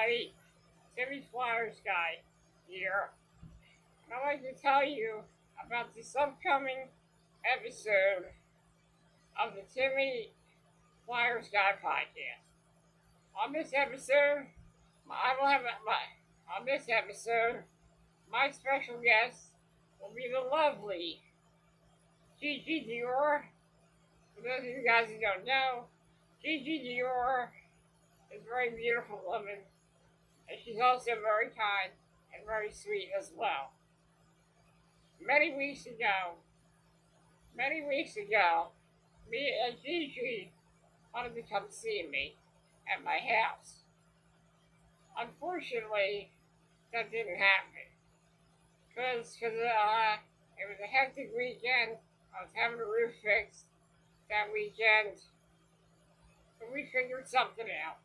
everybody. Timmy Flyersguy here. And I'd like to tell you about this upcoming episode of the Timmy Flyersguy Podcast. On this episode, my special guest will be the lovely Gigi Dior. For those of you guys who don't know, Gigi Dior is a very beautiful woman, and she's also very kind and very sweet as well. Many weeks ago, me and Gigi wanted to come see me at my house. Unfortunately, that didn't happen. Because it was a hectic weekend. I was having a roof fixed that weekend. But we figured something out.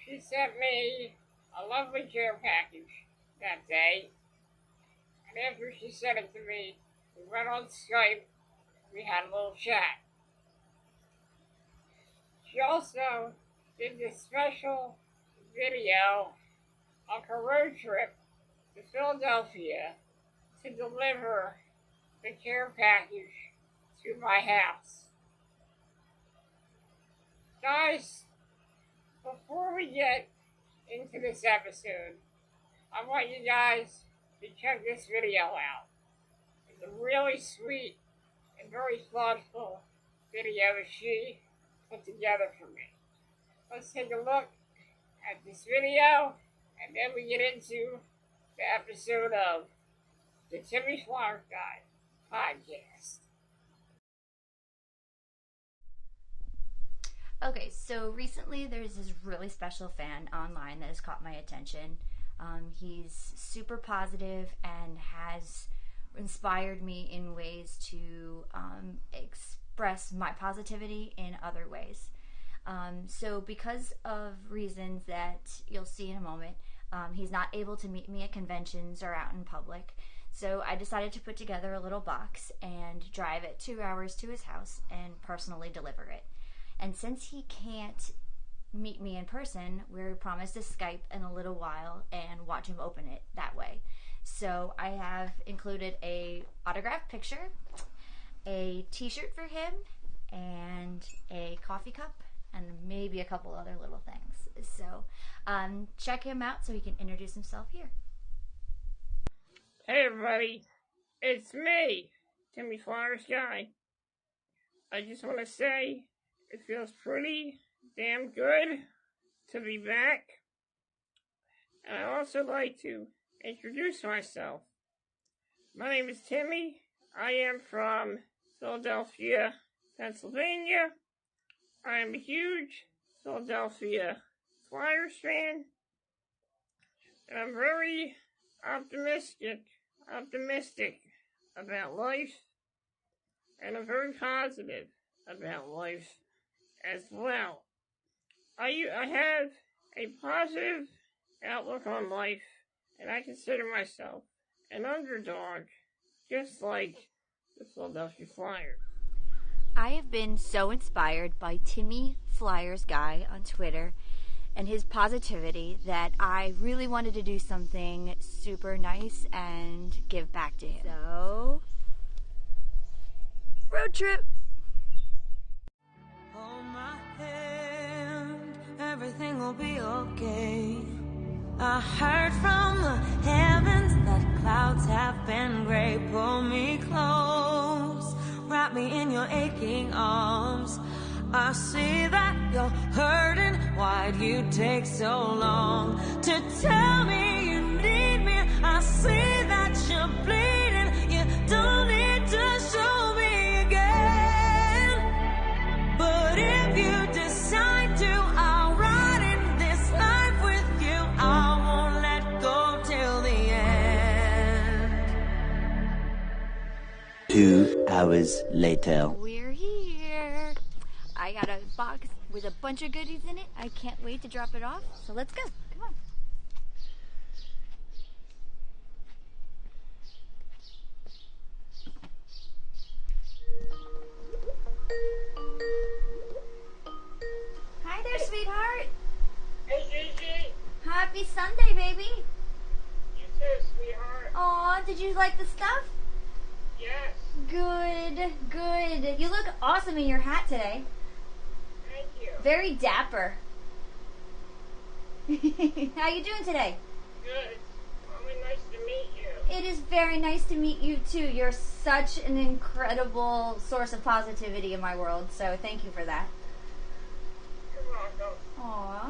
She sent me a lovely care package that day. And after she sent it to me, we went on Skype. We had a little chat. She also did this special video of her road trip to Philadelphia to deliver the care package to my house. Guys, before we get into this episode, I want you guys to check this video out. It's a really sweet and very thoughtful video that she put together for me. Let's take a look at this video, and then we get into the episode of the Timmy Flyersguy Podcast. Okay, so recently there's this really special fan online that has caught my attention. He's super positive and has inspired me in ways to express my positivity in other ways. So because of reasons that you'll see in a moment, he's not able to meet me at conventions or out in public. So I decided to put together a little box and drive it 2 hours to his house and personally deliver it. And since he can't meet me in person, we're promised to Skype in a little while and watch him open it that way. So I have included a autographed picture, a t-shirt for him, and a coffee cup, and maybe a couple other little things. So check him out so he can introduce himself here. Hey everybody, it's me, Timmy Flyersguy. I just want to say it feels pretty damn good to be back. And I'd also like to introduce myself. My name is Timmy. I am from Philadelphia, Pennsylvania. I am a huge Philadelphia Flyers fan. And I'm very optimistic about life. And I'm very positive about life as well. I have a positive outlook on life, and I consider myself an underdog, just like the Philadelphia Flyers. I have been so inspired by Timmy Flyersguy on Twitter and his positivity that I really wanted to do something super nice and give back to him. So, road trip! Hold my hand, everything will be okay. I heard from the heavens that clouds have been gray. Pull me close, wrap me in your aching arms. I see that you're hurting. Why'd you take so long to tell me you need me? I see that you're bleeding. You don't need to show me again. But if you decide to, I'll ride in this life with you. I won't let go till the end. 2 hours later. We're here. I got a box with a bunch of goodies in it. I can't wait to drop it off. So let's go. Come on. Hi there, sweetheart. Hey, Gigi. Happy Sunday, baby. You too, sweetheart. Aw, did you like the stuff? Yes. Good, good. You look awesome in your hat today. Thank you. Very dapper. How you doing today? Good. It's really nice to meet you. It is very nice to meet you, too. You're such an incredible source of positivity in my world, so thank you for that. You're welcome. Aww.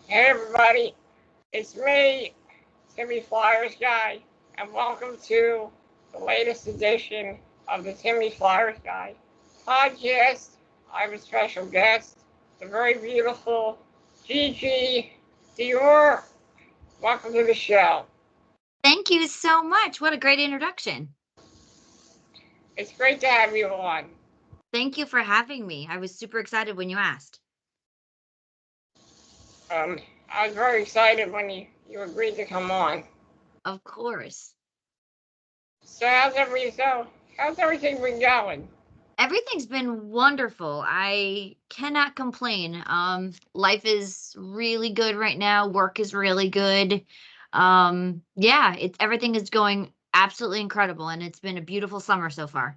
Hey everybody, it's me, Timmy Flyersguy, and welcome to the latest edition of the Timmy Flyersguy Podcast. I have a special guest, the very beautiful Gigi Dior. Welcome to the show. Thank you so much. What a great introduction. It's great to have you on. Thank you for having me. I was super excited when you asked. I was very excited when you agreed to come on. Of course. So how's everything been going? Everything's been wonderful. I cannot complain. Life is really good right now. Work is really good. Yeah, everything is going absolutely incredible, and it's been a beautiful summer so far.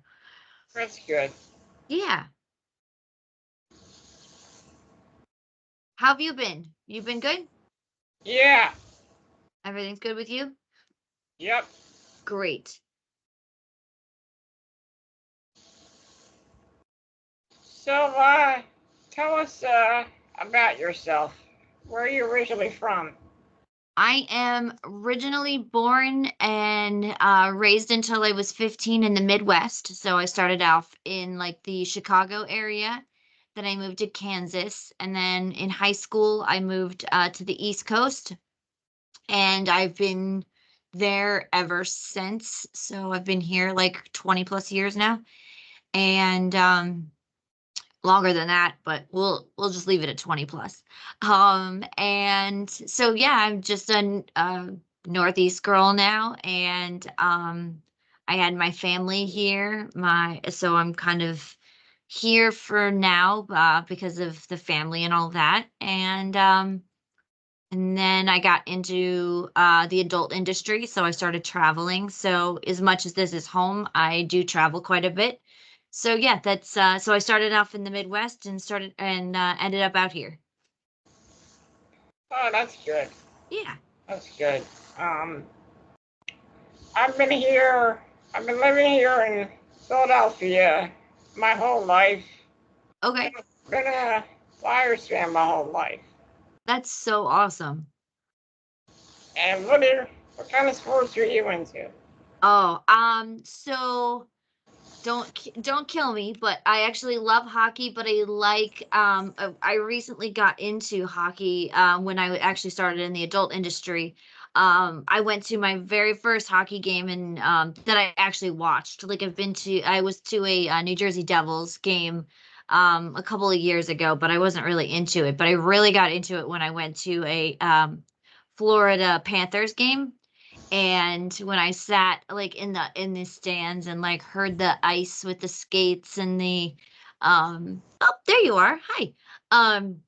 That's good. Yeah. How have you been? You been good? Yeah. Everything's good with you? Yep. Great. So, tell us about yourself. Where are you originally from? I am originally born and raised until I was 15 in the Midwest. So I started off in like the Chicago area. Then I moved to Kansas. And then in high school, I moved to the East Coast. And I've been there ever since. So I've been here like 20 plus years now. And longer than that, but we'll just leave it at 20 plus. And so yeah, I'm just a Northeast girl now, and I had my family here. So I'm kind of here for now because of the family and all that. And then I got into the adult industry, so I started traveling. So as much as this is home, I do travel quite a bit. So yeah, that's so I started off in the Midwest and ended up out here. Oh, that's good. Yeah. That's good. I've been living here in Philadelphia my whole life. Okay. Been a Flyers fan my whole life. That's so awesome. And what kind of sports are you into? Oh, so don't kill me, but I actually love hockey, but I like I recently got into hockey when I actually started in the adult industry. I went to my very first hockey game and that I actually watched. Like I was to a New Jersey Devils game a couple of years ago, but I wasn't really into it. But I really got into it when I went to a Florida Panthers game. And when I sat like in the stands and like heard the ice with the skates and the oh, there you are. Hi. Um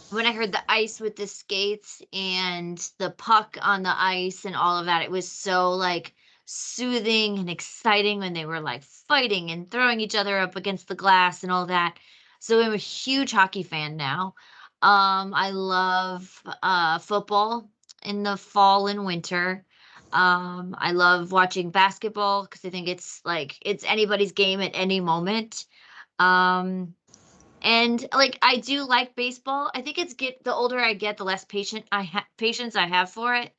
when I heard the ice with the skates and the puck on the ice and all of that, it was so like soothing and exciting when they were like fighting and throwing each other up against the glass and all that. So I'm a huge hockey fan now. I love football in the fall and winter. I love watching basketball because I think it's like it's anybody's game at any moment. Um, and like I do like baseball. I think it's get the older I get, the less patience I have for it.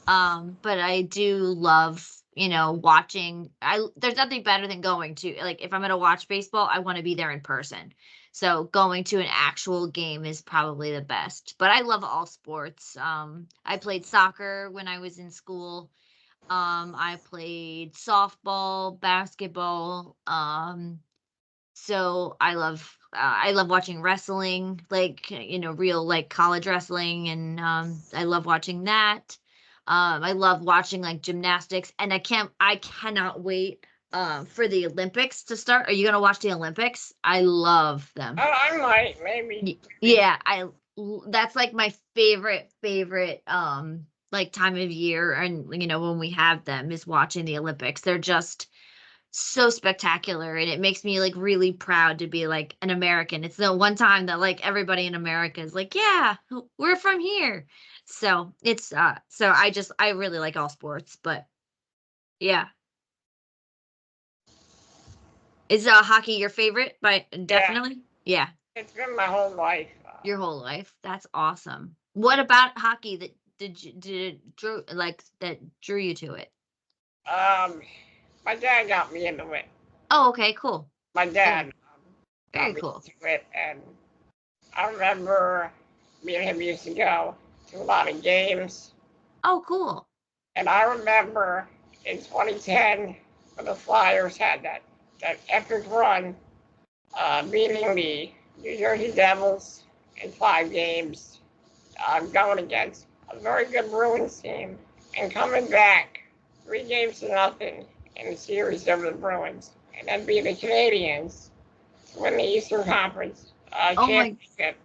But I do love, watching. I There's nothing better than going to like if I'm gonna watch baseball, I want to be there in person. So going to an actual game is probably the best. But I love all sports. I played soccer when I was in school. I played softball, basketball. So I love watching wrestling, like, real like college wrestling, and I love watching that. I love watching like gymnastics, and I cannot wait for the Olympics to start. Are you gonna watch the Olympics? I love them. I might, maybe. Yeah, that's like my favorite like time of year, and when we have them is watching the Olympics. They're just so spectacular, and it makes me like really proud to be like an American. It's the one time that like everybody in America is like, yeah, we're from here. So it's so I really like all sports, but yeah. Is hockey your favorite? But Yeah, definitely. Yeah, it's been my whole life. your whole life. That's awesome. What about hockey that drew you to it? Um, my dad got me into it. Oh, okay, cool. My dad Very, got very me cool. into it, and I remember me and him used to go to a lot of games. Oh, cool. And I remember in 2010 when the Flyers had that epic run, beating the New Jersey Devils in 5 games, going against a very good Bruins team, and coming back 3 games to nothing in the series over the Bruins, and then beating the Canadiens to win the Eastern Conference Oh my, championship.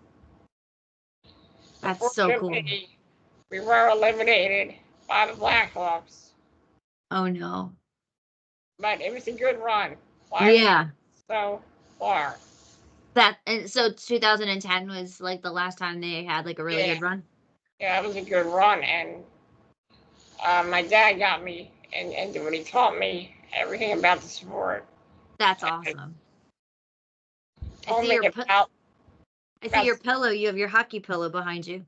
that's so cool. Unfortunately, we were eliminated by the Blackhawks, Oh no. but it was a good run. Flyers Yeah. so far. And so 2010 was like the last time they had like a really Yeah, good run. yeah, it was a good run, and my dad got me into it. He taught me everything about the sport. That's And awesome. I told see me your about, pillow. You have your hockey pillow behind you.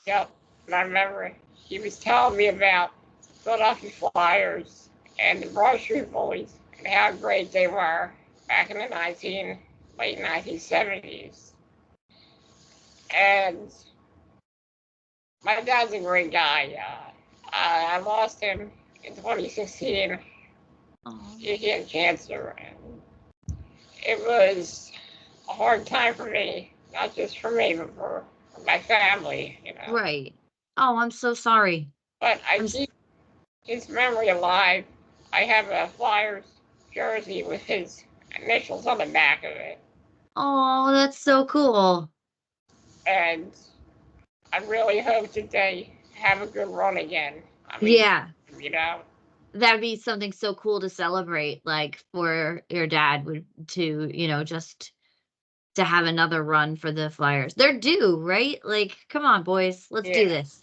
yep. And I remember he was telling me about Philadelphia Flyers and the Broad Street Bullies and how great they were back in the late 1970s. And my dad's a great guy. I lost him in 2016. Oh. He had cancer, and it was a hard time for me, not just for me, but for my family. Right. Oh, I'm so sorry. But I I'm. keep his memory alive. I have a Flyers jersey with his initials on the back of it, Oh, that's so cool. and I really hope that they have a good run again. I mean, Yeah, you know, that'd be something so cool to celebrate, like for your dad would to, just to have another run for the Flyers. They're due, right? Like, come on, boys, let's do yeah. this.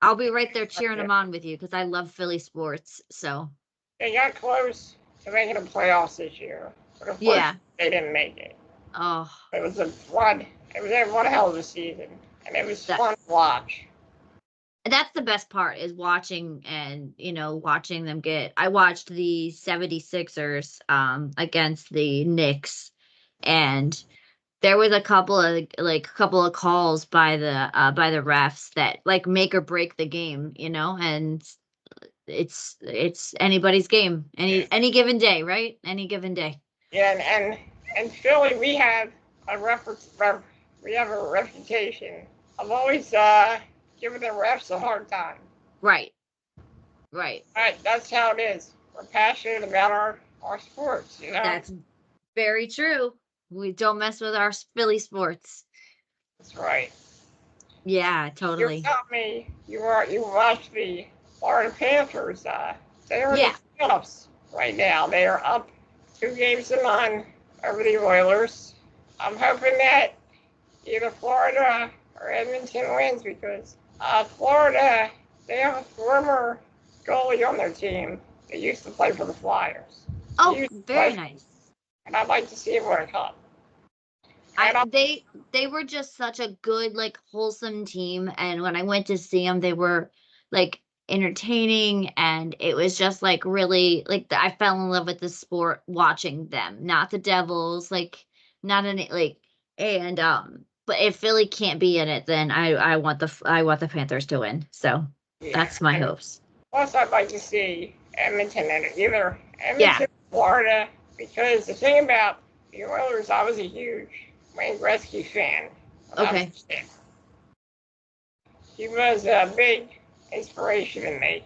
I'll be right there cheering them on with you because I love Philly sports. So, They got close to making the playoffs this year, but of course yeah. they didn't make it. Oh, It was a flood. It was one hell of a season, and it was that fun to watch. That's the best part is watching and, watching them I watched the 76ers against the Knicks, and there was a couple of calls by the refs that like make or break the game, and it's anybody's game any given day, right? Any given day. Yeah, and Philly, we have a reputation of always giving the refs a hard time. Right. Right, that's how it is. We're passionate about our sports, That's very true. We don't mess with our Philly sports. That's right. Yeah, totally. You taught me you watched the Florida Panthers. They're in the playoffs right now. They are up 2-0 over the Oilers. I'm hoping that either Florida or Edmonton wins because Florida, they have a former goalie on their team that used to play for the Flyers. Oh, very nice. And I'd like to see him win a cup. They were just such a good, like, wholesome team, and when I went to see them, they were like entertaining, and it was just like really like I fell in love with the sport watching them, not the Devils, like not any like and but if Philly can't be in it, then I want the Panthers to win. So that's my hopes. Plus, I'd like to see Edmonton in it, either Edmonton or Florida, because the thing about the Oilers, I was a huge Wayne Gretzky fan. Okay. He was a big inspiration in me.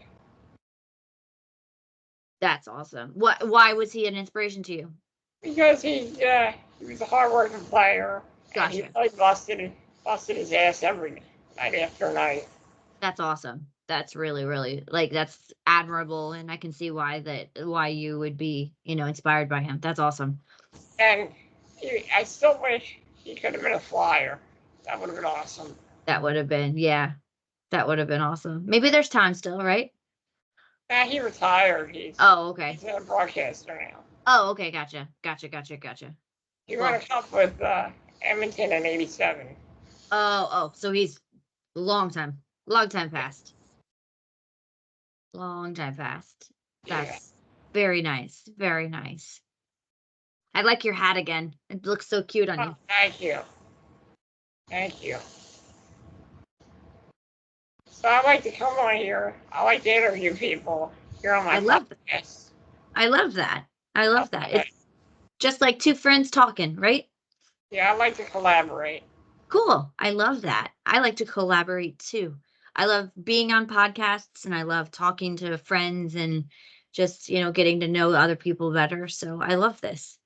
That's awesome. Why was he an inspiration to you? Because he was a hard-working player. Gotcha. And he really busted his ass every night after night. That's awesome. That's really, really, like, that's admirable, and I can see why you would be, inspired by him. That's awesome. And I still wish he could have been a Flyer. That would have been awesome. That would have been, that would have been awesome. Maybe there's time still, right? Yeah, he retired. Okay. He's a broadcaster now. Oh, okay, gotcha. He won a cup with Edmonton in '87. Oh, so he's long time past. That's very nice. Very nice. I like your hat again. It looks so cute on you. Thank you. So I like to come on here. I like to interview people here on my podcast. I love that. It's just like two friends talking, right? Yeah, I like to collaborate. Cool. I love that. I like to collaborate too. I love being on podcasts, and I love talking to friends and just, getting to know other people better. So I love this.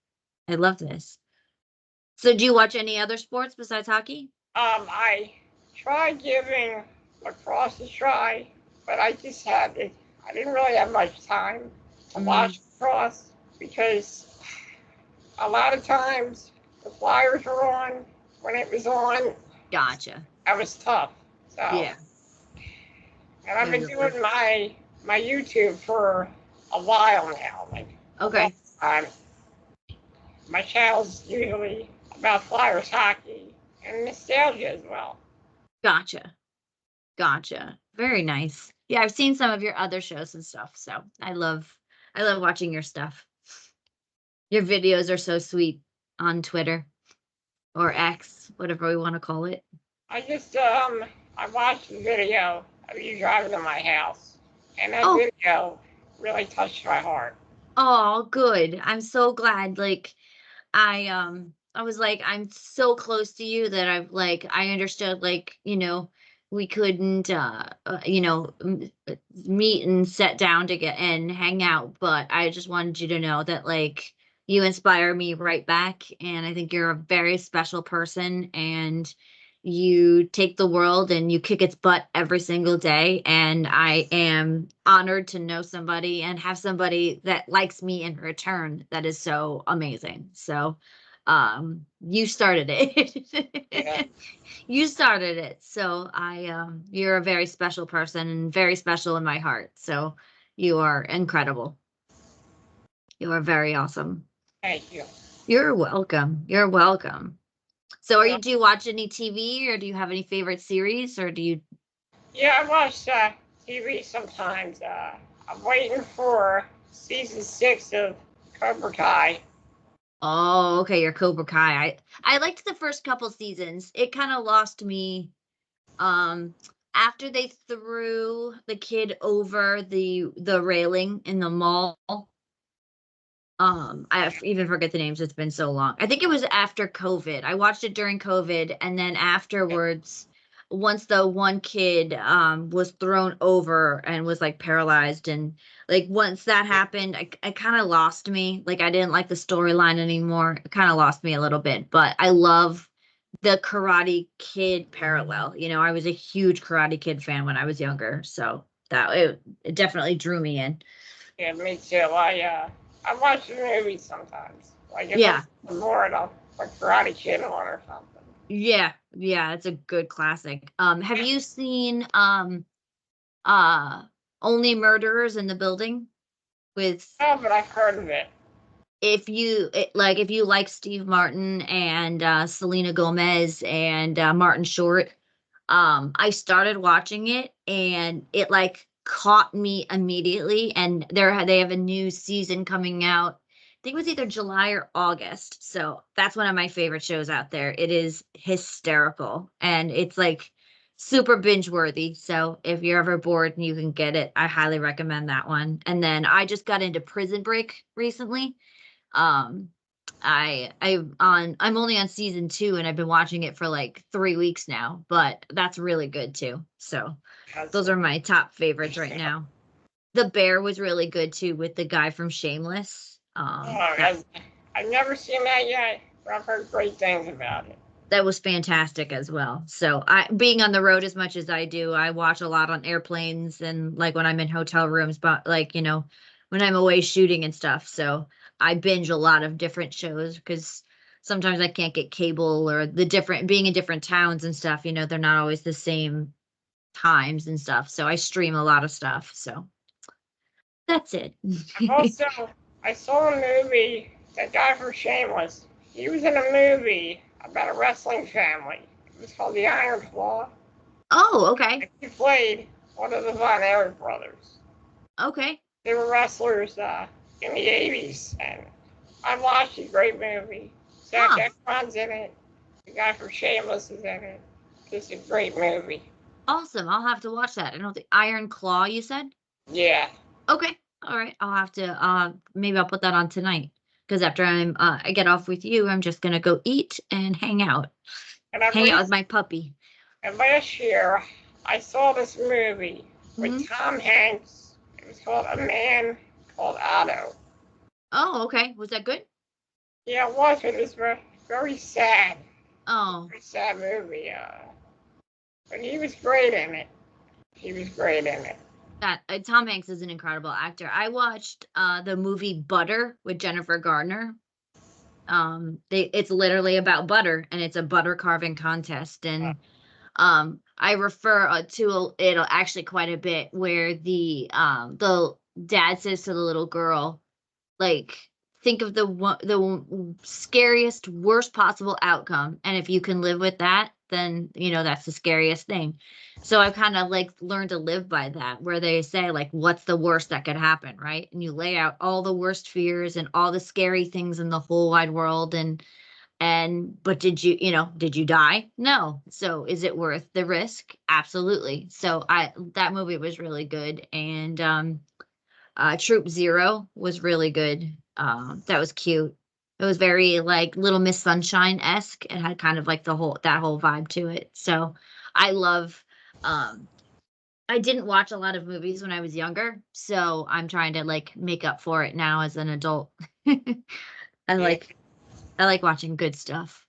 So do you watch any other sports besides hockey? I tried giving lacrosse a try, but I didn't really have much time to watch lacrosse because a lot of times the Flyers were on when it was on. Gotcha. That was tough. So yeah. And I've been doing my YouTube for a while now. Okay. My channel's usually about Flyers hockey and nostalgia as well. Gotcha. Very nice. Yeah, I've seen some of your other shows and stuff, so I love watching your stuff. Your videos are so sweet on Twitter or X, whatever we want to call it. I just I watched the video of you driving to my house, and that video really touched my heart. Oh, good. I'm so glad. Like, I was like, I'm so close to you that I understood, like, we couldn't, meet and sit down to get and hang out, but I just wanted you to know that, like, you inspire me right back, and I think you're a very special person, and you take the world and you kick its butt every single day, and I am honored to know somebody and have somebody that likes me in return. That is so amazing. So you started it. Yeah. You started it. So you're a very special person and very special in my heart. So you are incredible. You are very awesome. Thank you. You're welcome. So do you watch any TV, or do you have any favorite series, or do you? Yeah, I watch TV sometimes. I'm waiting for season 6 of Cobra Kai. Oh, okay, you're Cobra Kai. I liked the first couple seasons. It kind of lost me um after they threw the kid over the railing in the mall. Even forget the names. It's been so long. I think it was after COVID. I watched it during COVID, and then afterwards, once the one kid was thrown over and was like paralyzed, and like once that happened, I kind of lost me. Like I didn't like the storyline anymore. It kind of lost me a little bit. But I love the Karate Kid parallel. You know, I was a huge Karate Kid fan when I was younger, so it definitely drew me in. Yeah, me too. I watch the movies sometimes. Like if Yeah. I'm bored, I'll put Karate Kid on or something. Yeah, it's a good classic. Have you seen uh Only Murderers in the Building with Oh, but I've heard of it. if you like Steve Martin and Selena Gomez and Martin Short, I started watching it and it like caught me immediately, and they have a new season coming out. I think it was either July or August. So that's one of my favorite shows out there. It is hysterical and it's like super binge worthy. So if you're ever bored and you can get it, I highly recommend that one. And then I just got into Prison Break recently. um I'm only on season 2 and I've been watching it for like 3 weeks now, but that's really good too. So those are my top favorites right now. The Bear was really good too with the guy from Shameless. I've never seen that yet, but I've heard great things about it. That was fantastic as well. So I being on the road as much as I do, I watch a lot on airplanes and like when I'm in hotel rooms, but like, when I'm away shooting and stuff. So I binge a lot of different shows because sometimes I can't get cable or being in different towns and stuff, they're not always the same times and stuff. So I stream a lot of stuff. So that's it. Also, I saw a movie, that guy from Shameless. He was in a movie about a wrestling family. It was called The Iron Claw. Oh, okay. He played one of the Von Erich brothers. Okay. They were wrestlers in the 80s, and I watched a great movie. Zac Efron's in it. The guy from Shameless is in it. It's a great movie. Awesome. I'll have to watch that. I don't think Iron Claw, you said? Yeah. Okay. All right. I'll have to maybe I'll put that on tonight because after I get off with you, I'm just gonna go eat and hang out. And Hang out with my puppy. And last year, I saw this movie with Tom Hanks. It was called A Man Called Otto. Oh, okay. Was that good? Yeah, it was. It was very sad. Oh. Very sad movie. But he was great in it. He was great in it. Tom Hanks is an incredible actor. I watched the movie Butter with Jennifer Garner. It's literally about butter, and it's a butter carving contest, and I refer to it actually quite a bit, where the dad says to the little girl, like, think of the scariest, worst possible outcome, and if you can live with that, then that's the scariest thing. So I kind of like learned to live by that, where they say like, what's the worst that could happen, right? And you lay out all the worst fears and all the scary things in the whole wide world, but did you die? No. So is it worth the risk? Absolutely. So that movie was really good. And Troop Zero was really good. That was cute. It was very like Little Miss Sunshine-esque. It had kind of like that whole vibe to it. So I love I didn't watch a lot of movies when I was younger, so I'm trying to like make up for it now as an adult. I like watching good stuff.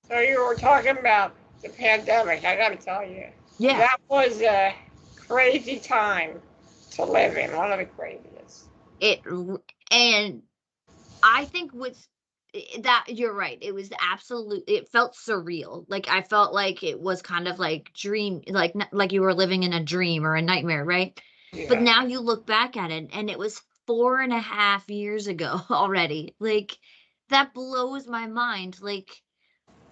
So you were talking about the pandemic. I got to tell you. Yeah. That was a crazy time to live in. One of the craziest. And I think with that, you're right. It was it felt surreal. Like I felt like it was kind of like like you were living in a dream or a nightmare, right? Yeah. But now you look back at it and it was 4.5 years ago already. Like that blows my mind. Like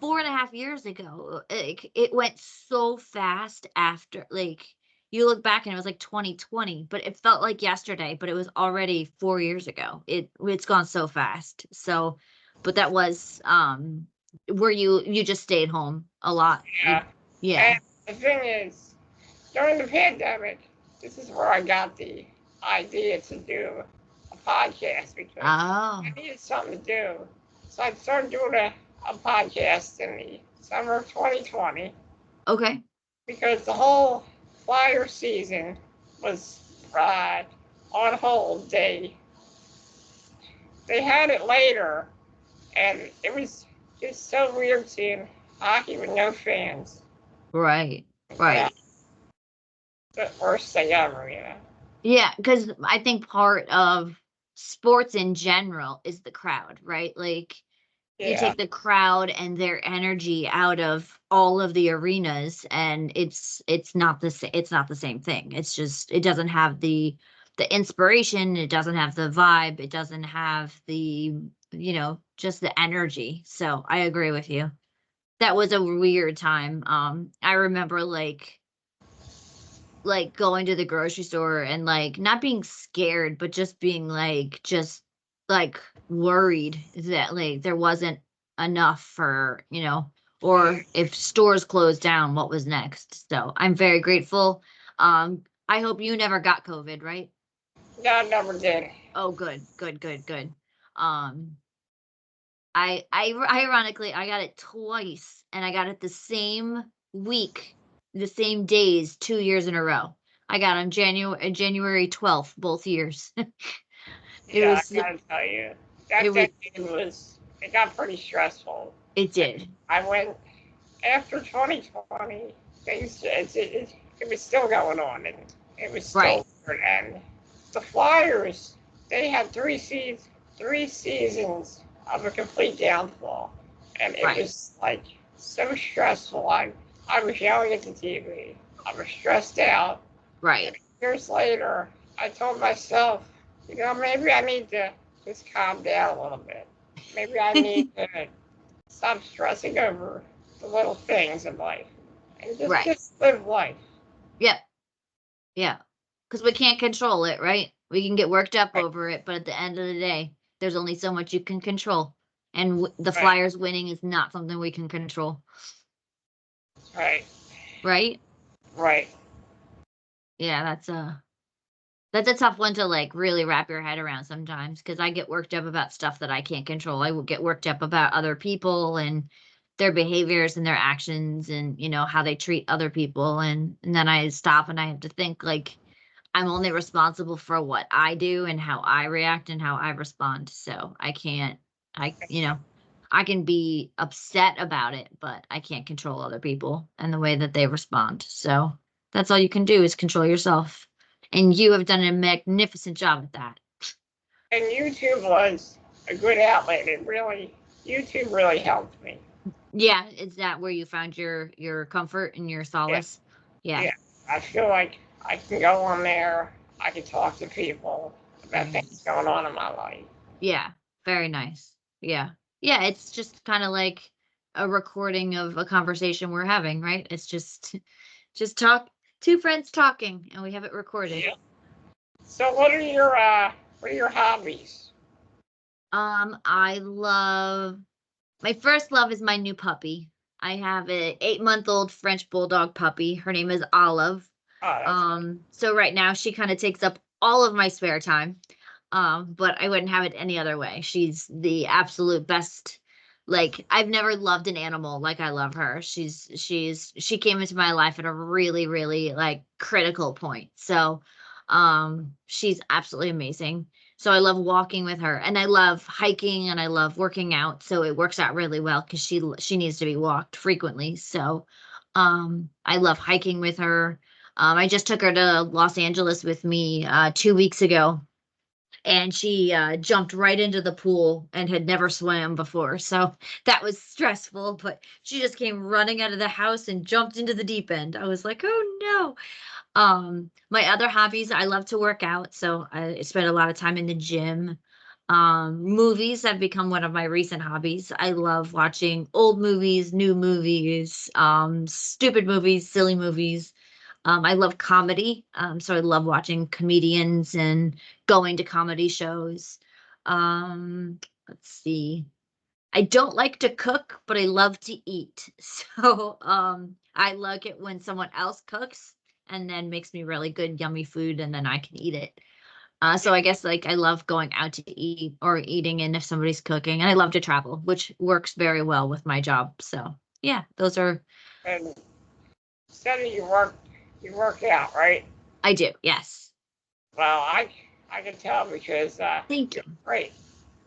4.5 years ago, like it went so fast after, like you look back and it was like 2020, but it felt like yesterday, but it was already 4 years ago. It's gone so fast. So, but that was where you just stayed home a lot. Yeah. Yeah. And the thing is, during the pandemic, this is where I got the idea to do a podcast because I needed something to do. So I started doing a podcast in the summer of 2020. Okay. Because the whole Flyer season was on hold. They had it later, and it was just so weird seeing hockey with no fans. Right. Yeah. The worst thing ever, you know. Yeah, because I think part of sports in general is the crowd, right? Like you take the crowd and their energy out of all of the arenas, and it's not the same thing. It's just it doesn't have the inspiration, it doesn't have the vibe, it doesn't have the just the energy. So I agree with you. That was a weird time. I remember like going to the grocery store and like not being scared, but just being like worried that like there wasn't enough for, or if stores closed down, what was next. So I'm very grateful. I hope you never got COVID, right? No, I never did. Oh, good. I ironically I got it twice, and I got it the same week, the same days, 2 years in a row. I got on January 12th, both years. I gotta tell you, it got pretty stressful. It did. I went after 2020. It was still going on, and it was still weird. And the Flyers, they had three seasons of a complete downfall, and it was like so stressful. I was yelling at the TV. I was stressed out. Right. And years later, I told myself, maybe I need to just calm down a little bit. Maybe I need to stop stressing over the little things in life and just live life. Yep. Yeah. Because we can't control it, right? We can get worked up over it, but at the end of the day, there's only so much you can control. And the Flyers winning is not something we can control. Right. Right? Right. Yeah, that's a tough one to like really wrap your head around sometimes, because I get worked up about stuff that I can't control. I will get worked up about other people and their behaviors and their actions and, how they treat other people. And then I stop and I have to think like I'm only responsible for what I do and how I react and how I respond. So I can be upset about it, but I can't control other people and the way that they respond. So that's all you can do is control yourself. And you have done a magnificent job at that. And YouTube was a good outlet. YouTube really helped me. Yeah, is that where you found your comfort and your solace? Yeah. I feel like I can go on there. I can talk to people about things going on in my life. Yeah, very nice. Yeah. Yeah, it's just kind of like a recording of a conversation we're having, right? It's just two friends talking, and we have it recorded. Yeah. So what are your hobbies? My first love is my new puppy. I have an 8-month-old French bulldog puppy. Her name is Olive. So right now she kind of takes up all of my spare time. But I wouldn't have it any other way. She's the absolute best. Like, I've never loved an animal like I love her. She came into my life at a really, really like critical point. So, she's absolutely amazing. So I love walking with her, and I love hiking, and I love working out. So it works out really well because she needs to be walked frequently. So, I love hiking with her. I just took her to Los Angeles with me 2 weeks ago. And she jumped right into the pool and had never swam before. So that was stressful, but she just came running out of the house and jumped into the deep end. I was like, oh no. My other hobbies, I love to work out. So I spend a lot of time in the gym. Movies have become one of my recent hobbies. I love watching old movies, new movies, stupid movies, silly movies. I love comedy, so I love watching comedians and going to comedy shows. Let's see. I don't like to cook, but I love to eat. So, I like it when someone else cooks and then makes me really good, yummy food, and then I can eat it. So I guess like I love going out to eat or eating in if somebody's cooking, and I love to travel, which works very well with my job. So yeah, those are And said that you work out, right? I do. Yes. Well, I can tell because Thank you. you're great.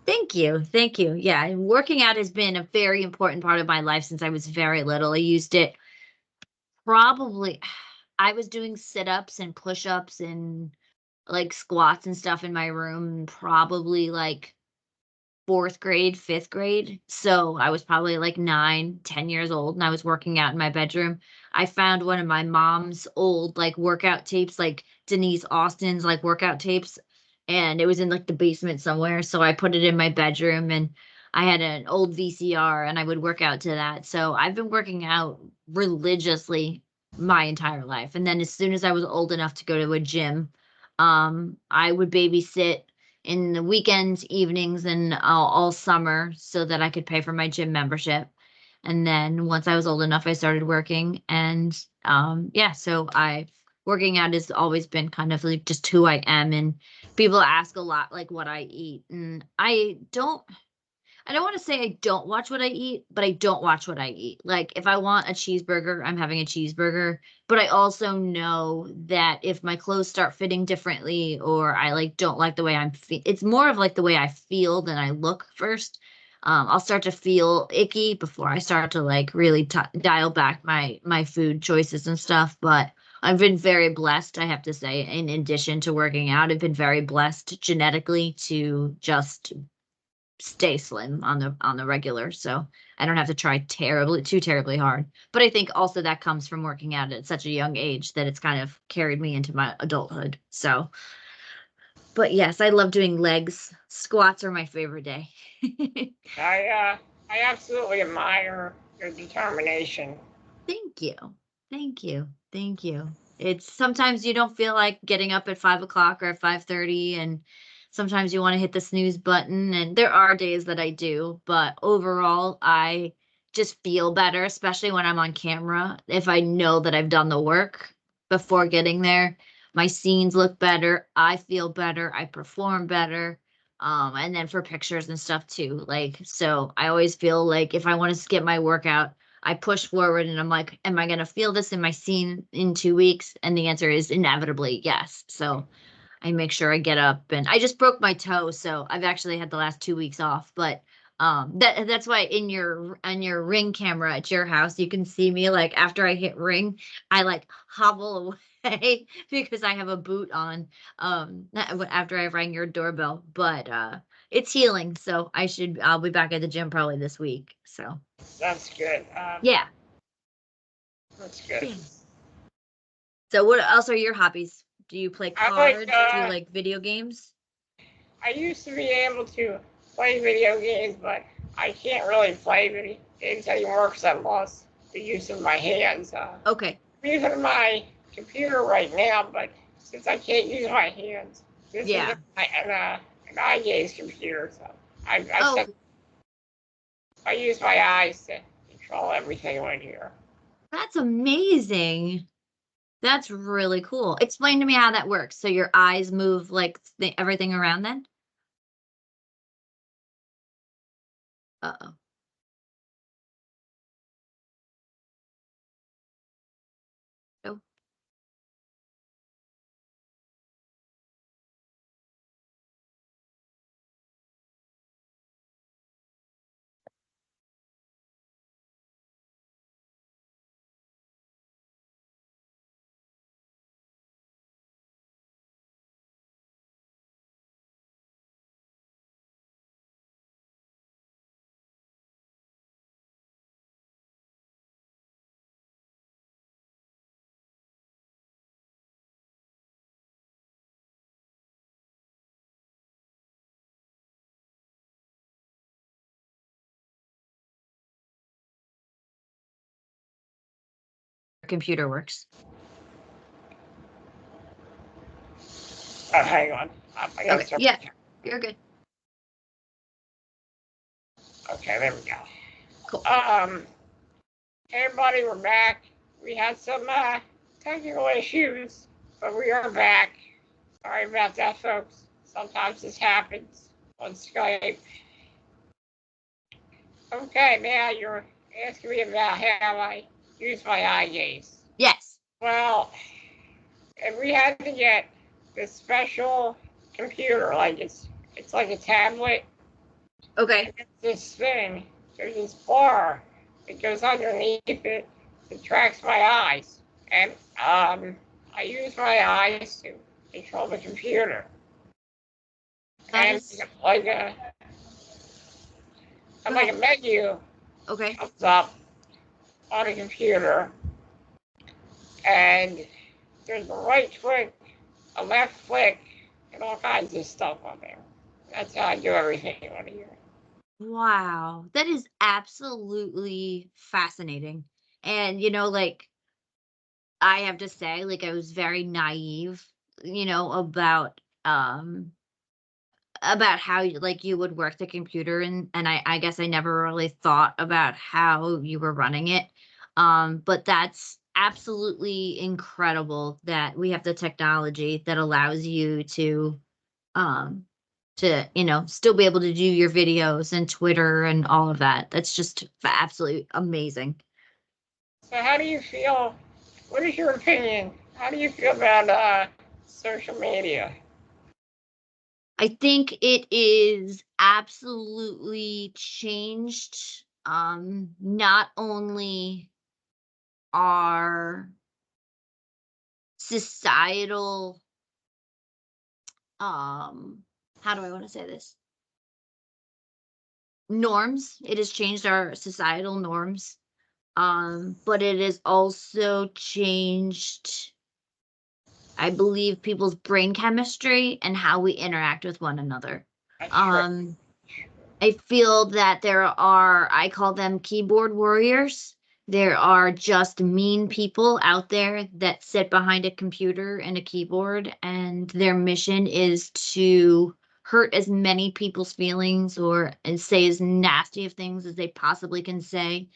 Thank you. Thank you. Yeah, and working out has been a very important part of my life since I was very little. I used it probably I was doing sit-ups and push-ups and like squats and stuff in my room probably like 4th grade, 5th grade. So I was probably like 9, 10 years old and I was working out in my bedroom. I found one of my mom's old like workout tapes, like Denise Austin's like workout tapes, and it was in like the basement somewhere. So I put it in my bedroom and I had an old VCR and I would work out to that. So I've been working out religiously my entire life. And then as soon as I was old enough to go to a gym, I would babysit in the weekends, evenings, and all summer so that I could pay for my gym membership. And then once I was old enough, I started working. And yeah, so I working out has always been kind of like just who I am. And people ask a lot like what I eat. And I don't wanna say I don't watch what I eat, but I don't watch what I eat. Like, if I want a cheeseburger, I'm having a cheeseburger, but I also know that if my clothes start fitting differently or I, like, don't like the way it's more of, like, the way I feel than I look first. I'll start to feel icky before I start to, like, really dial back my food choices and stuff, but I've been very blessed, I have to say, in addition to working out, I've been very blessed genetically to just stay slim on the regular, so I don't have to try terribly hard. But I think also that comes from working out at such a young age that it's kind of carried me into my adulthood. So, but yes, I love doing legs. Squats are my favorite day. I absolutely admire your determination. Thank you. Thank you. Thank you. It's sometimes you don't feel like getting up at 5 o'clock or at 5:30, and sometimes you want to hit the snooze button. And there are days that I do, but overall, I just feel better, especially when I'm on camera. If I know that I've done the work before getting there, my scenes look better. I feel better. I perform better. And then for pictures and stuff too. Like, so I always feel like if I want to skip my workout, I push forward and I'm like, am I going to feel this in my scene in 2 weeks? And the answer is inevitably yes. So I make sure I get up, and I just broke my toe. So I've actually had the last 2 weeks off, but that's why in your on your ring camera at your house, you can see me like after I hit ring, I like hobble away because I have a boot on after I rang your doorbell, but it's healing. So I'll be back at the gym probably this week. So That's good. yeah. That's good. So what else are your hobbies? Do you play I like. cards? Do you like video games? I used to be able to play video games, but I can't really play video games anymore because I lost the use of my hands. Okay. I'm using my computer right now, but since I can't use my hands, this Yeah. is an eye gaze computer, so Oh, I use my eyes to control everything on here. that's amazing. That's really cool. Explain to me how that works. So your eyes move like everything around then? Uh-oh. Oh, your computer works. Oh, hang on. I gotta Okay. start. Yeah, you're good. Okay, there we go. Cool. Hey everybody, we're back. We had some technical issues, but we are back. Sorry about that, folks. Sometimes this happens on Skype. Okay, now you're asking me about how I use my eye gaze. Yes. Well, if we had to get this special computer, like it's like a tablet. Okay. This thing, there's this bar that goes underneath it that tracks my eyes. And I use my eyes to control the computer. And like a menu Okay. comes up on a computer, and there's a right click, a left click, and all kinds of stuff on there. That's how I do everything on here. Wow. That is absolutely fascinating. And, like, I have to say, like, I was very naive, about how you would work the computer, and I guess I never really thought about how you were running it. But that's absolutely incredible that we have the technology that allows you um still be able to do your videos and Twitter and all of that. That's just absolutely amazing. So how do you feel? What is your opinion? How do you feel about social media? I think it is absolutely changed not only our societal how do I want to say this? Norms. It has changed our societal norms. But it has also changed, I believe, people's brain chemistry and how we interact with one another. Um I feel that I call them keyboard warriors. There are just mean people out there that sit behind a computer and a keyboard, and their mission is to hurt as many people's feelings and say as nasty of things as they possibly can say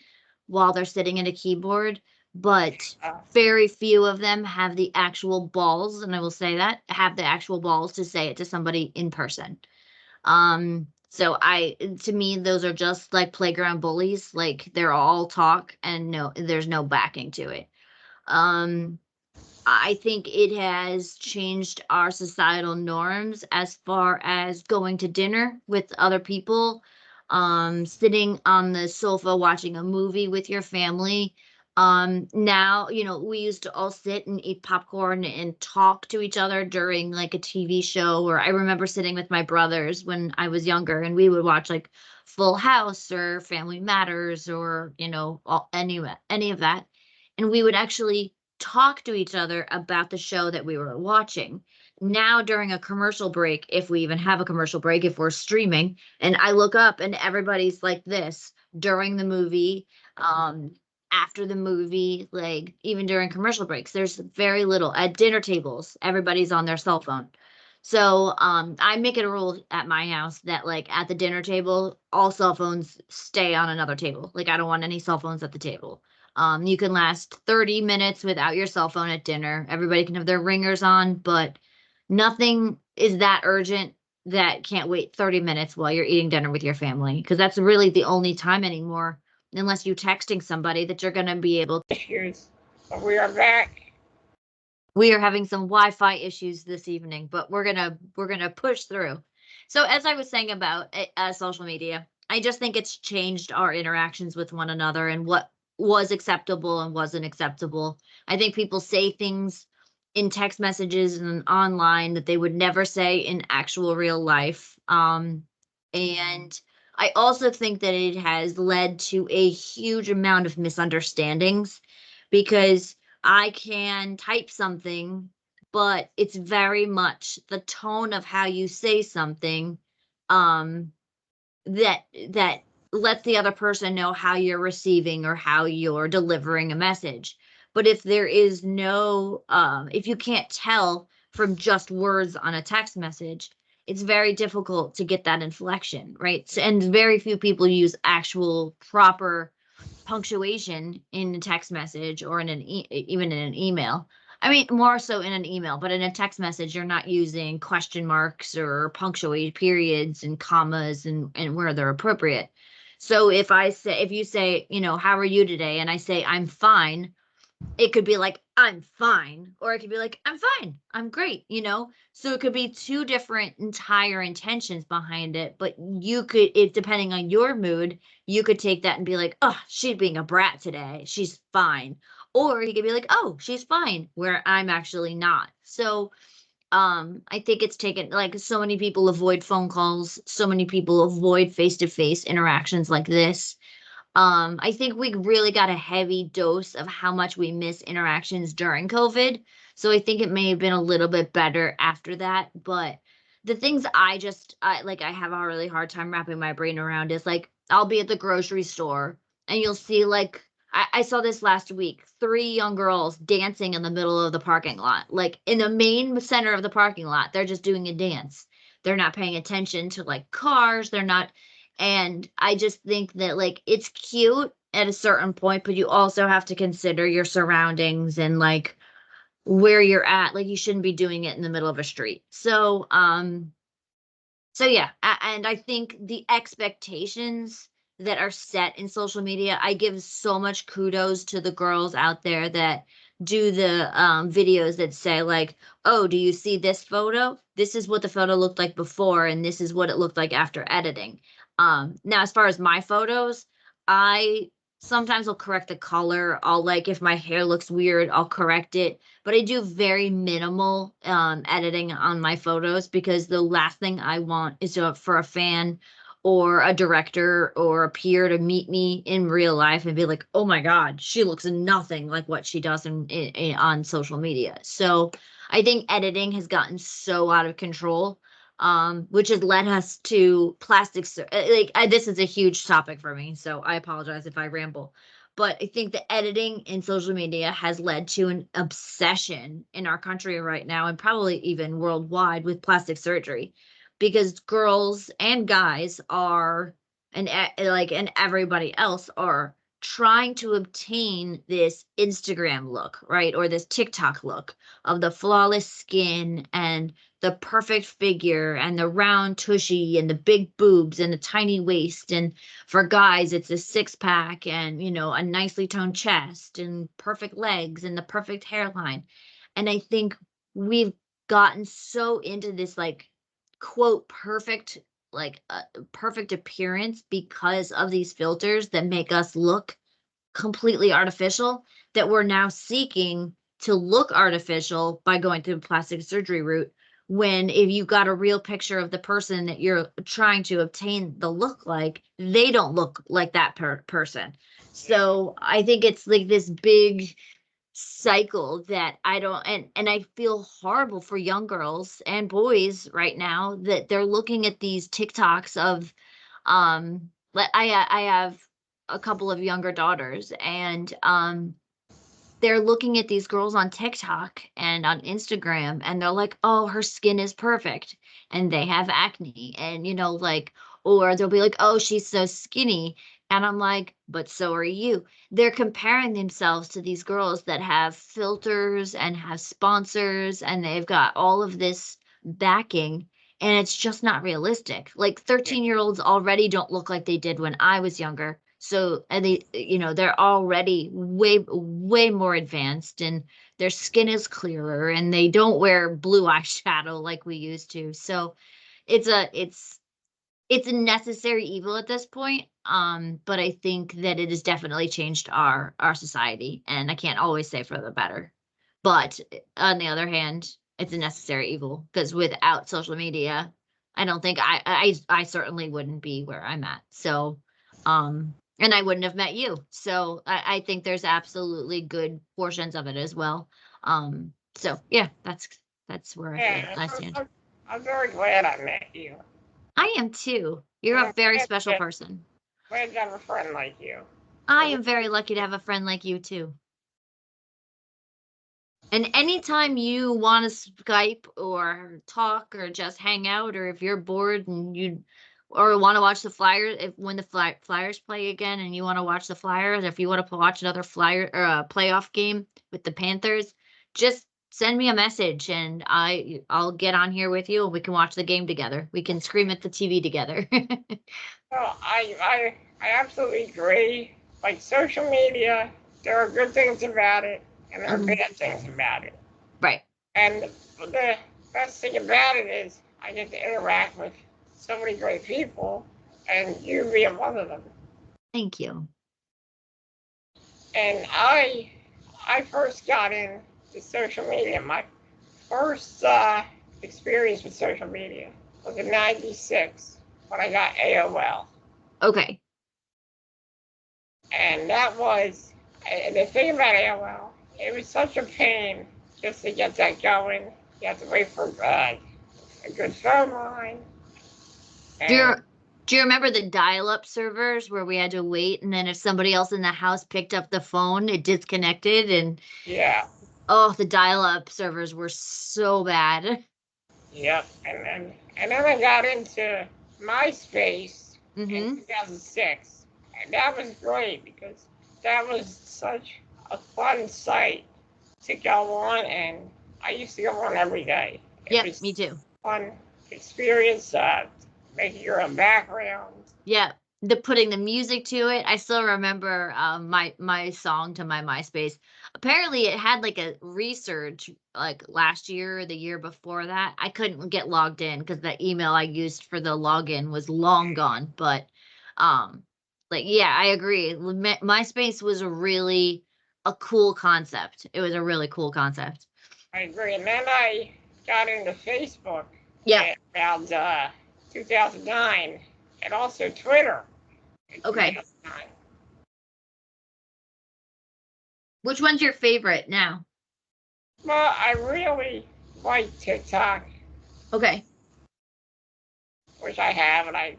while they're sitting at a keyboard. But very few of them have the actual balls, and I will say that, have the actual balls to say it to somebody in person. So to me, those are just like playground bullies. Like, they're all talk and there's no backing to it. Um, I think it has changed our societal norms as far as going to dinner with other people, sitting on the sofa watching a movie with your family. Now, we used to all sit and eat popcorn and talk to each other during like a TV show, or I remember sitting with my brothers when I was younger and we would watch like Full House or Family Matters or, any of that. And we would actually talk to each other about the show that we were watching. Now, during a commercial break, if we even have a commercial break, if we're streaming, and I look up and everybody's like this during the movie, after the movie, like even during commercial breaks, there's very little at dinner tables. Everybody's on their cell phone. So I make it a rule at my house that like at the dinner table, all cell phones stay on another table. Like, I don't want any cell phones at the table. You can last 30 minutes without your cell phone at dinner. Everybody can have their ringers on, but nothing is that urgent that can't wait 30 minutes while you're eating dinner with your family, because that's really the only time anymore, unless you're texting somebody, that you're going to be able to. Issues. But we are back. We are having some Wi-Fi issues this evening, but we're gonna push through. So, as I was saying about social media, I just think it's changed our interactions with one another and what was acceptable and wasn't acceptable. I think people say things in text messages and online that they would never say in actual real life. And I also think that it has led to a huge amount of misunderstandings, because I can type something, but it's very much the tone of how you say something, um, that lets the other person know how you're receiving or how you're delivering a message. But if there is no, if you can't tell from just words on a text message, it's very difficult to get that inflection, right? So, and very few people use actual proper punctuation in a text message or in even in an email. I mean, more so in an email, but in a text message, you're not using question marks or punctuate periods and commas and where they're appropriate. So if you say, how are you today? And I say, I'm fine, it could be like, I'm fine, or it could be like, I'm fine, I'm great, So it could be two different entire intentions behind it, but depending on your mood, you could take that and be like, oh, she's being a brat today, she's fine. Or you could be like, oh, she's fine, where I'm actually not. So I think it's taken, like, so many people avoid phone calls, so many people avoid face-to-face interactions like this. I think we really got a heavy dose of how much we miss interactions during COVID. So I think it may have been a little bit better after that. But the things I have a really hard time wrapping my brain around is like, I'll be at the grocery store and you'll see, like, I saw this last week, 3 young girls dancing in the middle of the parking lot, like in the main center of the parking lot. They're just doing a dance. They're not paying attention to like cars. They're not, and I just think that, like, it's cute at a certain point, but you also have to consider your surroundings and like where you're at. Like, you shouldn't be doing it in the middle of a street. So yeah, and I think the expectations that are set in social media, I give so much kudos to the girls out there that do the videos that say like, oh, do you see this photo? This is what the photo looked like before, and this is what it looked like after editing. Now, as far as my photos, I sometimes will correct the color. I'll, like, if my hair looks weird, I'll correct it. But I do very minimal editing on my photos, because the last thing I want is for a fan or a director or a peer to meet me in real life and be like, oh my God, she looks nothing like what she does on social media. So I think editing has gotten so out of control, which has led us to this is a huge topic for me, so I apologize if I ramble. But I think the editing in social media has led to an obsession in our country right now, and probably even worldwide, with plastic surgery, because girls and guys are, and everybody else are trying to obtain this Instagram look, right? Or this TikTok look of the flawless skin and the perfect figure and the round tushy and the big boobs and the tiny waist. And for guys, it's a 6-pack and, a nicely toned chest and perfect legs and the perfect hairline. And I think we've gotten so into this, like, quote, perfect, perfect appearance because of these filters that make us look completely artificial, that we're now seeking to look artificial by going through the plastic surgery route, when if you got a real picture of the person that you're trying to obtain the look like, they don't look like that person. So I think it's like this big cycle that I don't, and I feel horrible for young girls and boys right now that they're looking at these TikToks of I have a couple of younger daughters, and they're looking at these girls on TikTok and on Instagram, and they're like, oh, her skin is perfect, and they have acne, and or they'll be like, oh, she's so skinny. And I'm like, but so are you. They're comparing themselves to these girls that have filters and have sponsors, and they've got all of this backing, and it's just not realistic. Like, 13-year-olds already don't look like they did when I was younger. So, and they're already way more advanced, and their skin is clearer, and they don't wear blue eyeshadow like we used to. So it's a necessary evil at this point. But I think that it has definitely changed our society, and I can't always say for the better. But on the other hand, it's a necessary evil, because without social media, I don't think I certainly wouldn't be where I'm at. So, and I wouldn't have met you. So I think there's absolutely good portions of it as well. So yeah, that's where I stand. I'm very glad I met you. I am too. You're a very special person. Glad to have a friend like you. I am very lucky to have a friend like you too. And anytime you want to Skype or talk or just hang out, or if you're bored and you or want to watch the Flyers, if when the Flyers play again and you want to watch the Flyers, if you want to watch another Flyer or a playoff game with the Panthers, just send me a message and I'll get on here with you and we can watch the game together. We can scream at the TV together. Well, I absolutely agree. Like social media, there are good things about it and there are bad things about it. Right. And the best thing about it is I get to interact with so many great people, and you being one of them. Thank you. And I first got into social media. My first experience with social media was in '96 when I got AOL. Okay. And that was, and the thing about AOL, it was such a pain just to get that going. You have to wait for a good phone line. Do you remember the dial-up servers where we had to wait, and then if somebody else in the house picked up the phone, it disconnected? And yeah. Oh, the dial-up servers were so bad. Yep. And then I got into MySpace in 2006. And that was great because that was such a fun site to go on, and I used to go on every day. Yep, me too. Fun experience, making your own background. Yeah, putting the music to it. I still remember my song to my MySpace. Apparently, it had like a resurge like last year or the year before that. I couldn't get logged in because the email I used for the login was long gone. But like, yeah, I agree. MySpace was really a cool concept. It was a really cool concept. I agree. And then I got into Facebook. Yeah. Around 2009, and also Twitter. Okay. Which one's your favorite now? Well, I really like TikTok. Okay. Which I have, but I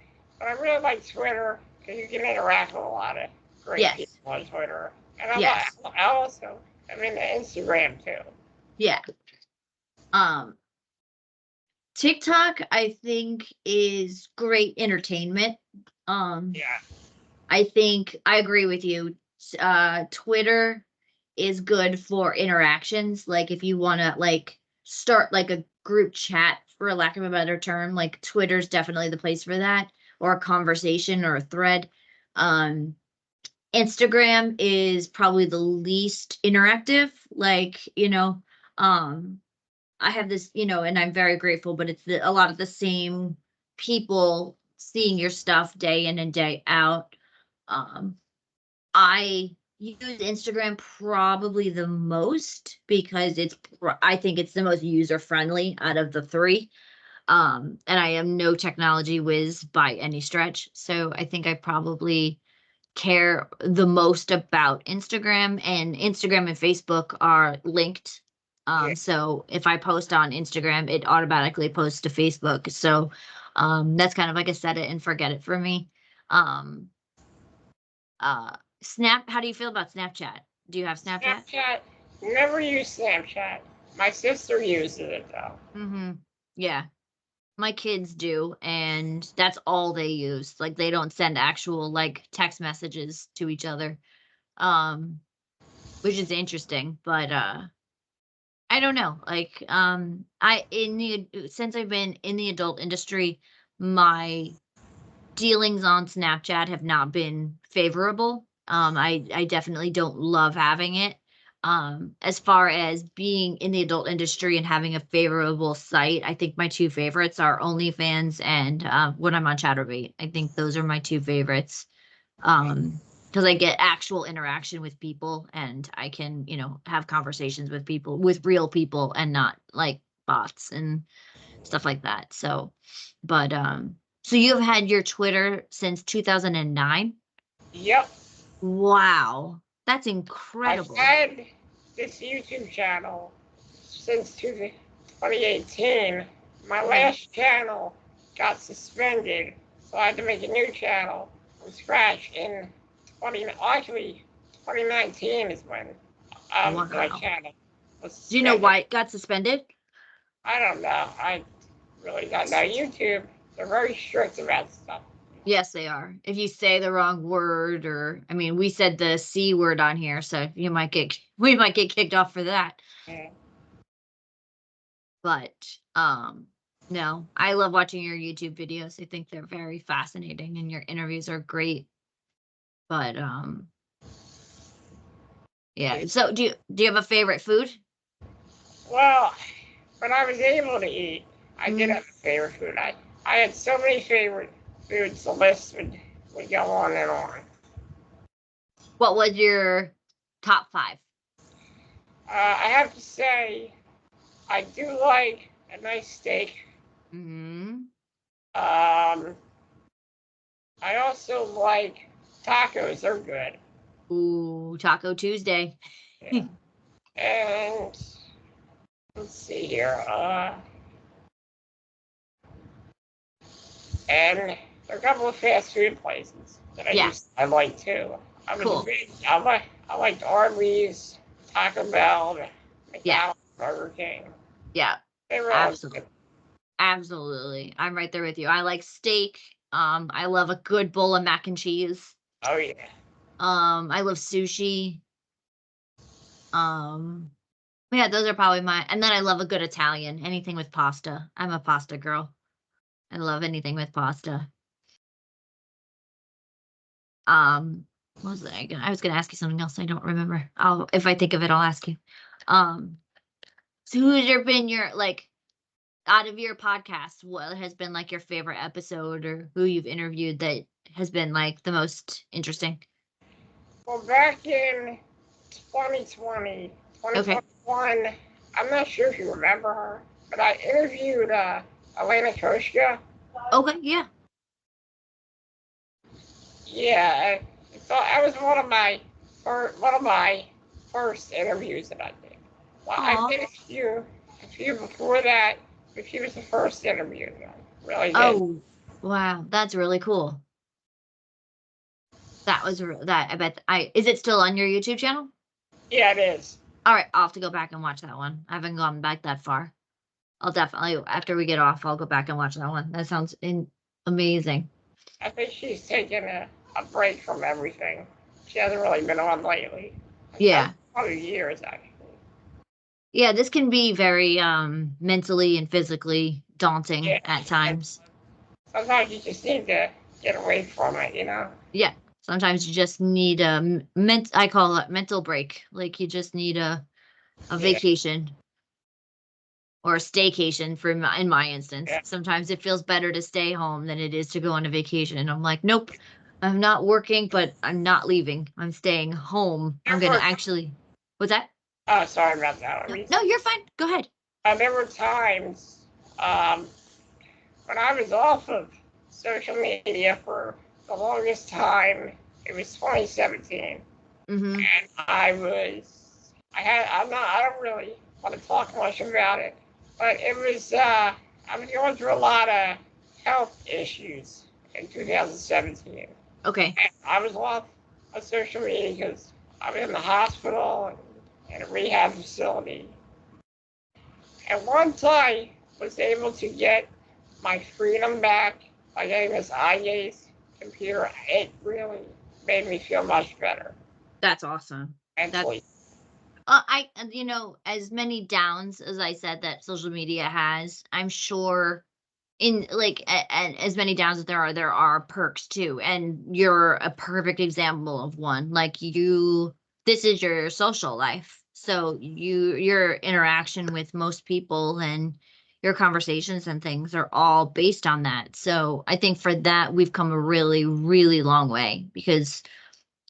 really like Twitter because you can interact with a lot of great people on Twitter. And I also, I'm into Instagram too. Yeah. TikTok, I think, is great entertainment. Yeah. I think I agree with you. Twitter is good for interactions. Like if you want to like start like a group chat, for lack of a better term, like Twitter's definitely the place for that, or a conversation or a thread. Instagram is probably the least interactive. Like, I have this, and I'm very grateful, but it's a lot of the same people seeing your stuff day in and day out. I use Instagram probably the most because I think it's the most user friendly out of the three. And I am no technology whiz by any stretch. So I think I probably care the most about Instagram, and Instagram and Facebook are linked. So if I post on Instagram, it automatically posts to Facebook. So that's kind of like a set it and forget it for me. Snap, how do you feel about Snapchat? Do you have Snapchat? Snapchat, never use Snapchat. My sister uses it though. Yeah. My kids do, and that's all they use. Like they don't send actual like text messages to each other. Which is interesting, but I don't know. Like since I've been in the adult industry, my dealings on Snapchat have not been favorable. I definitely don't love having it. As far as being in the adult industry and having a favorable site, I think my two favorites are OnlyFans and when I'm on Chatterbait. I think those are my two favorites. Because I get actual interaction with people and I can, have conversations with people, with real people, and not like bots and stuff like that. So, but so you've had your Twitter since 2009? Yep. Wow. That's incredible. I've had this YouTube channel since 2018. My last channel got suspended, so I had to make a new channel from scratch in 2019 is when my channel Do you know why it got suspended? I don't know. I really don't know. YouTube, they're very strict about stuff. Yes, they are. If you say the wrong word, or I mean, we said the C word on here, so we might get kicked off for that. Yeah. But no, I love watching your YouTube videos. I think they're very fascinating, and your interviews are great. But yeah. So do you have a favorite food? Well, when I was able to eat, I did have a favorite food. I had so many favorite foods, the list would go on and on. What was your top 5? I have to say, I do like a nice steak. I also like tacos. They're good. Ooh, Taco Tuesday. Yeah. And let's see here. And there are a couple of fast food places that I like too. I liked Arby's, Taco Bell, McDonald's, Burger King. Yeah. They were Absolutely. I'm right there with you. I like steak. I love a good bowl of mac and cheese. Oh yeah. I love sushi. Yeah, those are probably and then I love a good Italian. Anything with pasta. I'm a pasta girl. I love anything with pasta. What was I was gonna ask you something else. I don't remember. If I think of it, I'll ask you. So who's been your, like, out of your podcast, what has been like your favorite episode, or who you've interviewed that has been like the most interesting? Well, back in 2021, I'm not sure if you remember her, but I interviewed Elena Koshka. Okay, yeah. Yeah, that was one of my first interviews that I did. Well, I did a few before that, but she was the first interview that I really did. Oh, wow, that's really cool. That was that. I bet. Is it still on your YouTube channel? Yeah, it is. All right, I'll have to go back and watch that one. I haven't gone back that far. I'll definitely, after we get off, I'll go back and watch that one. That sounds amazing. I think she's taken a break from everything. She hasn't really been on lately. Yeah. Probably years, actually. Yeah, this can be very mentally and physically daunting at times. Sometimes you just need to get away from it, you know? Yeah. Sometimes you just need I call it mental break. Like, you just need a vacation or a staycation in my instance. Yeah. Sometimes it feels better to stay home than it is to go on a vacation. And I'm like, nope, I'm not working, but I'm not leaving. I'm staying home. I'm going to actually, what's that? Oh, sorry about that. No, you're fine. Go ahead. There were times when I was off of social media for the longest time. It was 2017, and I don't really want to talk much about it, but it was, I was going through a lot of health issues in 2017. Okay. And I was off of social media because I was in the hospital and a rehab facility. And once I was able to get my freedom back by getting this eye gaze computer, it really made me feel much better. That's awesome. Mentally. As many downs as I said that social media has, I'm sure and as many downs as there are perks too. And you're a perfect example of one. Like, this is your social life. So your interaction with most people and your conversations and things are all based on that. So I think for that, we've come a really, really long way, because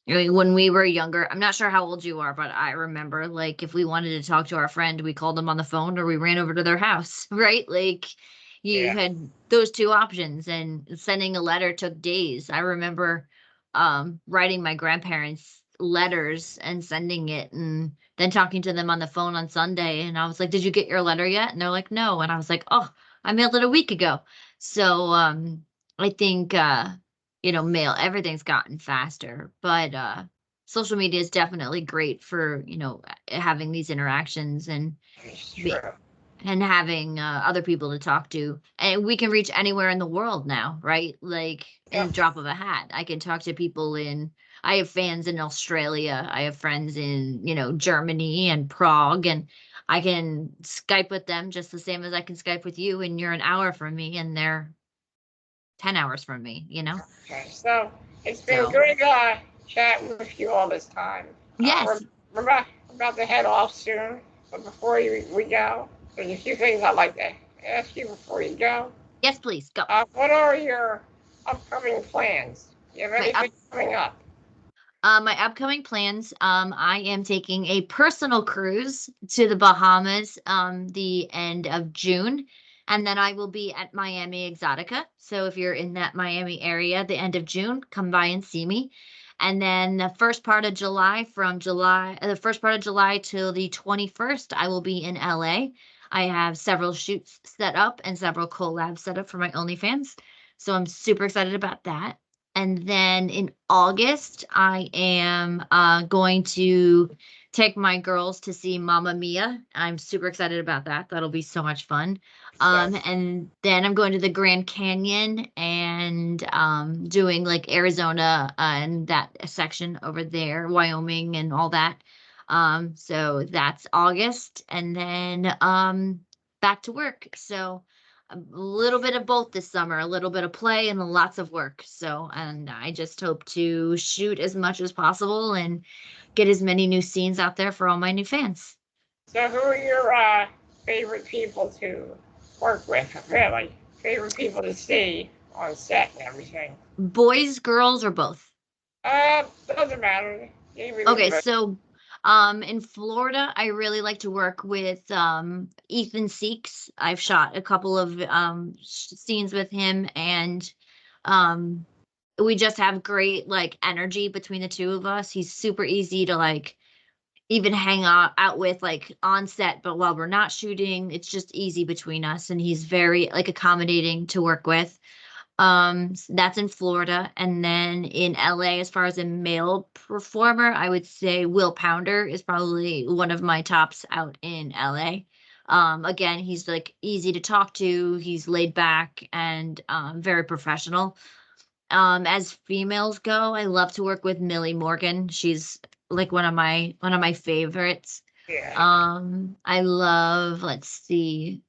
when we were younger, I'm not sure how old you are, but I remember, like, if we wanted to talk to our friend, we called them on the phone or we ran over to their house, right? Like, you had those two options, and sending a letter took days. I remember writing my grandparents letters and sending it, and then talking to them on the phone on Sunday. And I was like, did you get your letter yet? And they're like, no. And I was like, oh, I mailed it a week ago. So I think, mail, everything's gotten faster. But social media is definitely great for, having these interactions and It's be, true. and having other people to talk to. And we can reach anywhere in the world now, right? Like in a Yep. drop of a hat. I can talk to people I have fans in Australia. I have friends in, Germany and Prague, and I can Skype with them just the same as I can Skype with you, and you're an hour from me and they're 10 hours from me. Okay. So it's been So, good chatting with you all this time. yes, We're about to head off soon, but before we go, there's a few things I'd like to ask you before you go. yes, please go. What are your upcoming plans? Do you have My anything coming up? My upcoming plans, I am taking a personal cruise to the Bahamas, the end of June, and then I will be at Miami Exotica. So if you're in that Miami area, the end of June, come by and see me. And then the first part of July, the first part of July till the 21st, I will be in LA. I have several shoots set up and several collabs set up for my OnlyFans. So I'm super excited about that. And then in August, I am going to take my girls to see Mamma Mia. I'm super excited about that. That'll be so much fun. So, And then I'm going to the Grand Canyon and doing like Arizona and that section over there, Wyoming and all that. So that's August. And then back to work. So a little bit of both this summer, a little bit of play and lots of work. So, and I just hope to shoot as much as possible and get as many new scenes out there for all my new fans. so who are your favorite people to work with? Really, favorite people to see on set and everything. Boys, girls, or both? Doesn't matter. You Okay, remember. so in Florida, I really like to work with Ethan Seeks. I've shot a couple of scenes with him, and um we just have great like energy between the two of us. He's super easy to like even hang out with like on set, but while we're not shooting, it's just easy between us, and he's very like accommodating to work with. That's in Florida. And then in LA, as far as a male performer, I would say Will Pounder is probably one of my tops out in LA. Again, he's like easy to talk to, he's laid back and very professional. As females go, I love to work with Millie Morgan. She's like one of my favorites. Yeah. I love, let's see.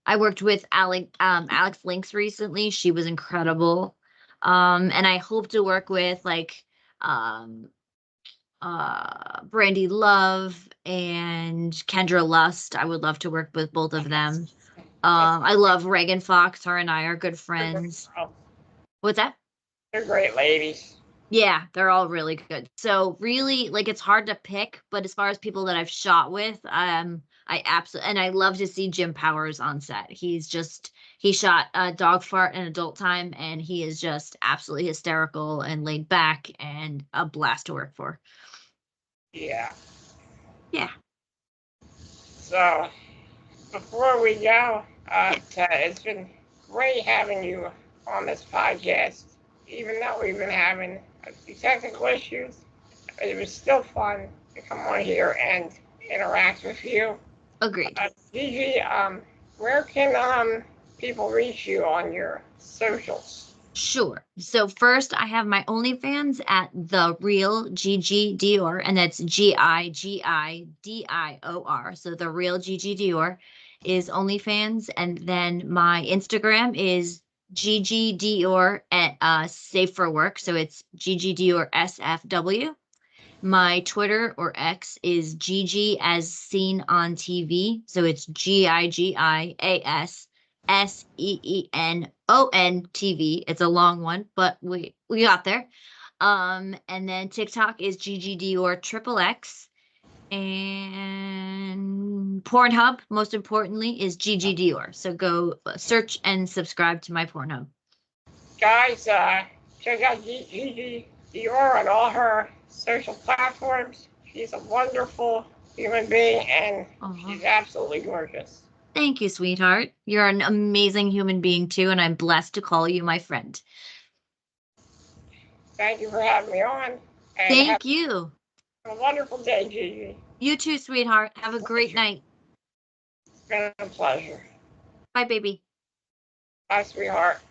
I worked with Alex Lynx recently. She was incredible. And I hope to work with like um Brandy Love and Kendra Lust. I would love to work with both of them. I love Reagan Fox. Her and I are good friends. What's that? They're great ladies. Yeah, they're all really good. So really, like it's hard to pick, but as far as people that I've shot with, I absolutely and I love to see Jim Powers on set. He shot Dog Fart in Adult Time, and he is just absolutely hysterical and laid back and a blast to work for. Yeah. Yeah. So before we go, Yeah. it's been great having you on this podcast. Even though we've been having a few technical issues, it was still fun to come on here and interact with you. Agreed. Gigi, where can people reach you on your socials? Sure. So first, I have my OnlyFans at TheRealGigiDior, and that's GIGIDIOR. So The Real Gigi Dior is OnlyFans, and then my Instagram is Gigi Dior at Safe for Work. So it's GigiDiorSFW. My Twitter or X is Gigi as seen on TV. So it's GIGIASSEENON TV. It's a long one, but we got there. And then TikTok is Gigi Dior XXX. And Pornhub, most importantly, is Gigi Dior. So go search and subscribe to my Pornhub. Guys, check out Gigi Dior on all her social platforms. She's a wonderful human being, and she's absolutely gorgeous. Thank you, sweetheart. You're an amazing human being too, and I'm blessed to call you my friend. Thank you for having me on. And Thank you. have a wonderful day, Gigi. You too, sweetheart. Have a great night. It's been a pleasure. Bye, baby. Bye, sweetheart.